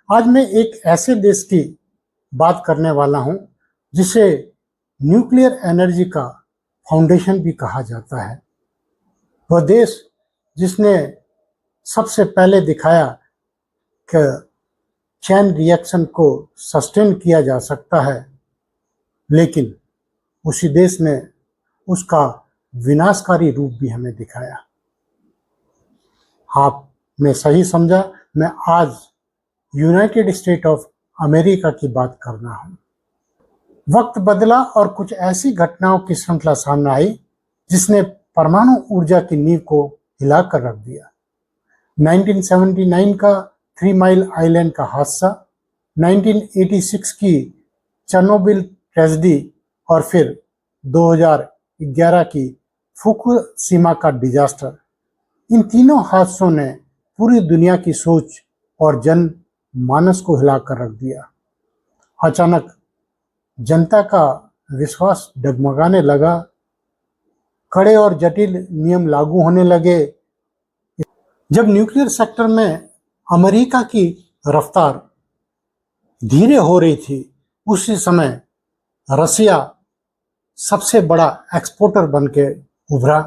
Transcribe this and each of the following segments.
आज मैं एक ऐसे देश की बात करने वाला हूं जिसे न्यूक्लियर एनर्जी का फाउंडेशन भी कहा जाता है। वह देश जिसने सबसे पहले दिखाया कि चैन रिएक्शन को सस्टेन किया जा सकता है, लेकिन उसी देश ने उसका विनाशकारी रूप भी हमें दिखाया। आपने सही समझा, मैं आज यूनाइटेड स्टेट ऑफ अमेरिका की बात कर रहा हूं। वक्त बदला और कुछ ऐसी घटनाओं की श्रृंखला सामने आई जिसने परमाणु ऊर्जा की नींव को हिलाकर रख दिया। 1979 का 3 माइल आइलैंड का हादसा, 1986 की चेरनोबिल ट्रेजेडी और फिर 2011 की फुकुशिमा का डिजास्टर, इन तीनों हादसों ने पूरी दुनिया की सोच और जन मानस को हिलाकर रख दिया। अचानक जनता का विश्वास डगमगाने लगा, कड़े और जटिल नियम लागू होने लगे। जब न्यूक्लियर सेक्टर में अमेरिका की रफ्तार धीरे हो रही थी, उसी समय रसिया सबसे बड़ा एक्सपोर्टर बन के उभरा।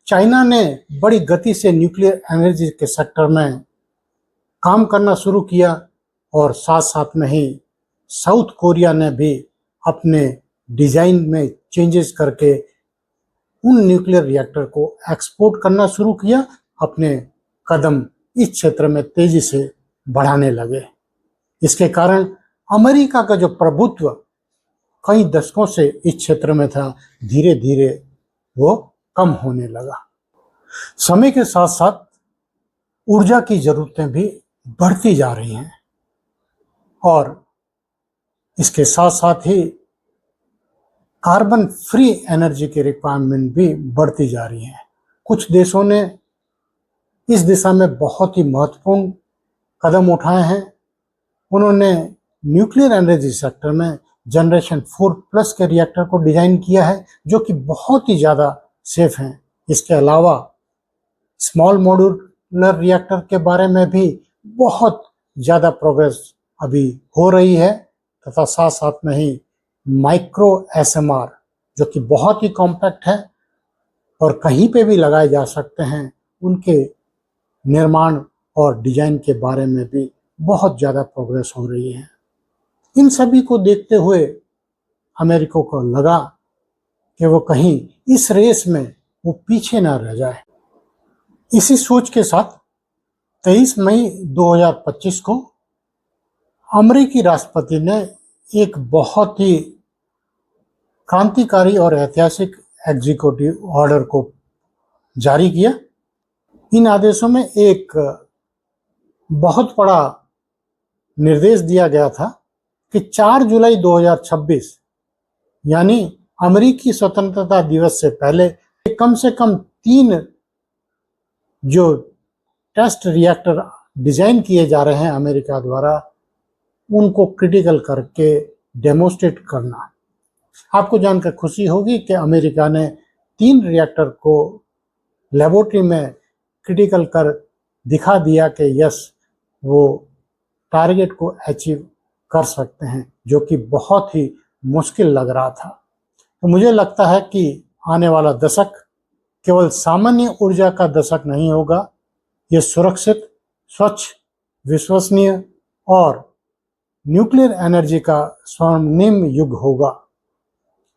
चाइना ने बड़ी गति से न्यूक्लियर एनर्जी के सेक्टर में काम करना शुरू किया और साथ साथ में ही साउथ कोरिया ने भी अपने डिजाइन में चेंजेस करके उन न्यूक्लियर रिएक्टर को एक्सपोर्ट करना शुरू किया। अपने कदम इस क्षेत्र में तेजी से बढ़ाने लगे। इसके कारण अमेरिका का जो प्रभुत्व कई दशकों से इस क्षेत्र में था, धीरे धीरे वो कम होने लगा। समय के साथ साथ ऊर्जा की जरूरतें भी बढ़ती जा रही हैं और इसके साथ साथ ही कार्बन फ्री एनर्जी की रिक्वायरमेंट भी बढ़ती जा रही है। कुछ देशों ने इस दिशा में बहुत ही महत्वपूर्ण कदम उठाए हैं। उन्होंने न्यूक्लियर एनर्जी सेक्टर में जनरेशन 4+ के रिएक्टर को डिजाइन किया है, जो कि बहुत ही ज़्यादा सेफ हैं। इसके अलावा स्मॉल मॉड्यूलर रिएक्टर के बारे में भी बहुत ज़्यादा प्रोग्रेस अभी हो रही है, तथा साथ साथ में ही माइक्रो SMR, जो कि बहुत ही कॉम्पैक्ट है और कहीं पे भी लगाए जा सकते हैं, उनके निर्माण और डिजाइन के बारे में भी बहुत ज़्यादा प्रोग्रेस हो रही है। इन सभी को देखते हुए अमेरिका को लगा कि वो कहीं इस रेस में वो पीछे ना रह जाए। इसी सोच के साथ 23 मई 2025 को अमेरिकी राष्ट्रपति ने एक बहुत ही क्रांतिकारी और ऐतिहासिक एग्जीक्यूटिव ऑर्डर को जारी किया। इन आदेशों में एक बहुत बड़ा निर्देश दिया गया था कि 4 जुलाई 2026 यानी अमेरिकी स्वतंत्रता दिवस से पहले कम से कम 3 जो टेस्ट रिएक्टर डिजाइन किए जा रहे हैं अमेरिका द्वारा, उनको क्रिटिकल करके डेमोन्स्ट्रेट करना। आपको जानकर खुशी होगी कि अमेरिका ने 3 रिएक्टर को लेबोरेटरी में क्रिटिकल कर दिखा दिया कि यस, वो टारगेट को अचीव कर सकते हैं, जो कि बहुत ही मुश्किल लग रहा था। तो मुझे लगता है कि आने वाला दशक केवल सामान्य ऊर्जा का दशक नहीं होगा, ये सुरक्षित, स्वच्छ, विश्वसनीय और न्यूक्लियर एनर्जी का स्वर्णिम युग होगा।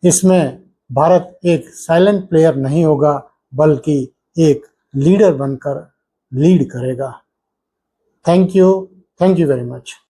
इसमें भारत एक साइलेंट प्लेयर नहीं होगा, बल्कि एक लीडर बनकर लीड करेगा। Thank you very much.